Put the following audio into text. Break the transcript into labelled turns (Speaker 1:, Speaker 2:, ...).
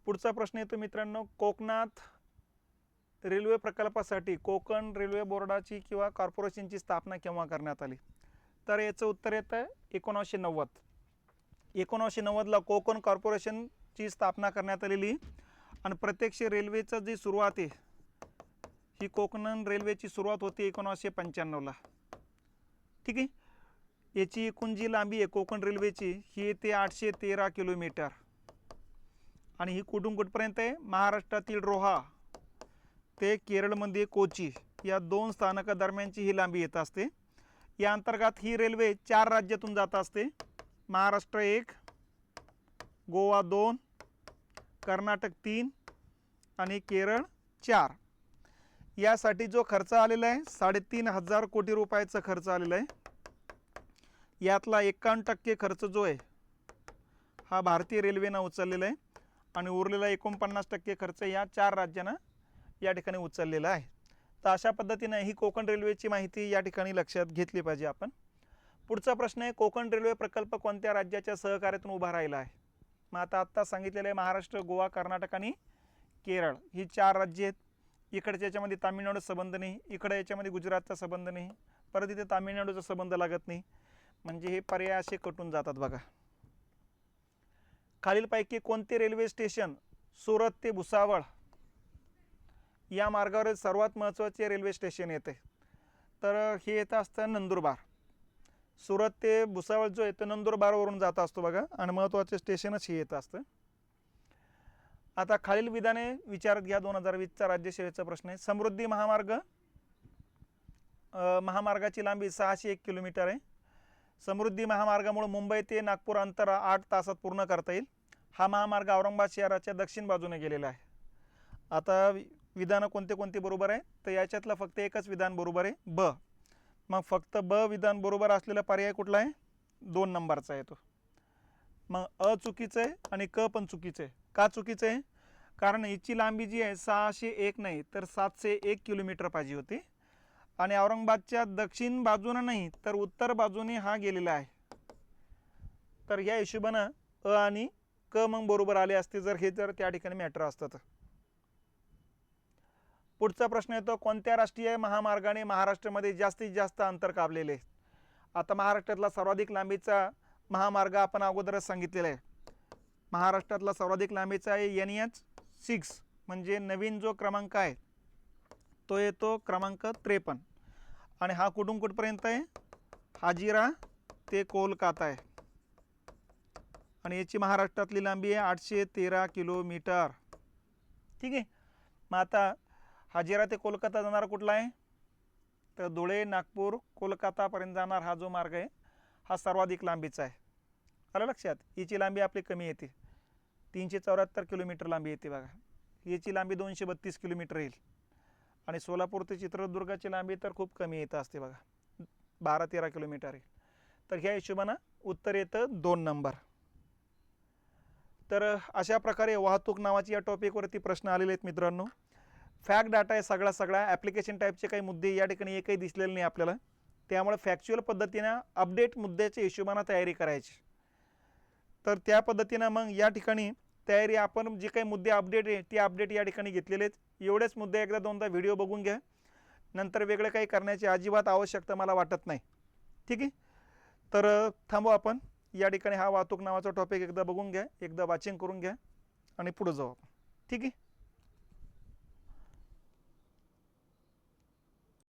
Speaker 1: पुढचा प्रश्न येतो मित्रांनो, कोकणात रेल्वे प्रकल्पासाठी कोकण रेल्वे बोर्डाची किंवा कॉर्पोरेशनची स्थापना केव्हा करण्यात आली? तर याचं उत्तर येतं 1990. 1990ला कोकण कॉर्पोरेशनची स्थापना करण्यात आलेली आणि प्रत्यक्ष रेल्वेचं जी सुरुवात आहे ही कोकण रेल्वेची सुरुवात होती 1995ला. ठीक आहे. याची एकूण जी लांबी आहे कोकण रेल्वेची ही येते 813 किलोमीटर आणि ही कुठून कुठपर्यंत आहे? महाराष्ट्रातील रोहा ते केरळमध्ये कोची या 2 स्थानकादरम्यानची ही लांबी येत असते. या अंतर्गत ही रेल्वे 4 राज्यातून जात असते. महाराष्ट्र 1, गोवा 2, कर्नाटक 3 आणि केरळ 4. यासाठी जो खर्च आलेला आहे 3,500 कोटी रुपयाचा खर्च आलेला आहे. यातला 51% खर्च जो आहे हा भारतीय रेल्वेनं उचललेला आहे आणि उरलेला 49% खर्च या 4 राज्यांना या ठिकाणी उचललेला आहे. तर अशा पद्धतीने ही कोकण रेल्वेची माहिती या ठिकाणी लक्षात घेतली पाहिजे आपण. पुढचा प्रश्न आहे, कोकण रेल्वे प्रकल्प कोणत्या राज्याच्या सहकार्यातून उभा राहिला आहे? मग आत्ता सांगितलेलं आहे महाराष्ट्र, गोवा, कर्नाटक आणि केरळ ही 4 राज्ये आहेत. इकडच्या याच्यामध्ये तामिळनाडूचा संबंध नाही, इकडे याच्यामध्ये गुजरातचा संबंध नाही, परत इथे तामिळनाडूचा संबंध लागत नाही. म्हणजे हे पर्याय असे कटून जातात बघा. खालीलपैकी कोणते रेल्वे स्टेशन सुरत ते भुसावळ या मार्गावर सर्वात महत्त्वाचे रेल्वे स्टेशन येते? तर हे येतं असतं नंदुरबार. सुरत ते भुसावळ जो आहे तो नंदुरबारवरून जात असतो बघा आणि महत्त्वाचे स्टेशनच हे येतं असतं. आता खालील विधाने विचारात घ्या. 2020चा राज्यसेवेचा प्रश्न आहे. समृद्धी महामार्गाची लांबी 601 किलोमीटर आहे. समृद्धी महामार्गामुळे मुंबई ते नागपूर अंतर 8 तासात पूर्ण करता येईल. हा महामार्ग औरंगाबाद शहराच्या दक्षिण बाजूने गेलेला आहे. आता विधानं कोणते कोणते बरोबर आहे? तर याच्यातलं फक्त एकच विधान बरोबर आहे, ब. मग फक्त ब विधान बरोबर असलेला पर्याय कुठला आहे? 2 नंबरचा आहे तो. मग अ चुकीचं आहे आणि क पण चुकीचं आहे. का चुकीचं आहे? कारण हिची लांबी जी आहे 601 नाही तर 701 किलोमीटर पाहिजे होती आणि औरंगाबादच्या दक्षिण बाजूने नाही तर उत्तर बाजूने हा गेलेला आहे. तर या हिशोबानं अ आणि क मग बरोबर आले असते जर त्या ठिकाणी मॅटर असतं तर. पुढचा प्रश्न येतो, कोणत्या राष्ट्रीय महामार्गाने महाराष्ट्रामध्ये जास्तीत जास्त अंतर कापलेले? आता महाराष्ट्रातला सर्वाधिक लांबीचा महामार्ग आपण अगोदरच सांगितलेला आहे. महाराष्ट्रातला सर्वाधिक लांबीचा आहे NH6 म्हणजे नवीन जो क्रमांक आहे तो येतो क्रमांक 53 आणि हा कुठून कुठपर्यंत आहे? हाजिरा ते कोलकाता आहे आणि याची महाराष्ट्रातली लांबी आहे 813 किलोमीटर. ठीक आहे. मग आता हाजिरा ते कोलकाता जाणारा कुठला आहे? तर धुळे, नागपूर, कोलकातापर्यंत जाणार हा जो मार्ग आहे हा सर्वाधिक लांबीचा आहे. आलं लक्षात? हिची लांबी आपली कमी येते, 374 किलोमीटर लांबी येते बघा. याची लांबी 232 किलोमीटर येईल आणि सोलापूर ते चित्रदुर्गाची लांबी तर खूप कमी येत असते बघा, 12-13 किलोमीटर येईल. तर ह्या हिशोबानं उत्तर येतं 2 नंबर. तर अशा प्रकारे वाहतूक नावाची या टॉपिकवरती प्रश्न आलेले आहेत मित्रांनो. फॅक्ट डाटा आहे सगळा ॲप्लिकेशन टाईपचे काही मुद्दे या ठिकाणी एकही दिसलेले नाही आपल्याला. त्यामुळे फॅक्च्युअल पद्धतीनं अपडेट मुद्द्याच्या हिशोबानं तयारी करायची. तर त्या पद्धतीनं मग या ठिकाणी तयारी आपण जे काही मुद्दे अपडेट आहे ते अपडेट या ठिकाणी घेतलेले आहेत. एवढेच मुद्दे एकदा दोनदा व्हिडिओ बघून घ्या, नंतर वेगळं काही करण्याची अजिबात आवश्यकता मला वाटत नाही. ठीक आहे. तर थांबू आपण या ठिकाणी. हा वाहतूक नावाचा टॉपिक एकदा बघून घ्या, एकदा वाचिंग करून घ्या आणि पुढे जाऊ आपण. ठीक आहे.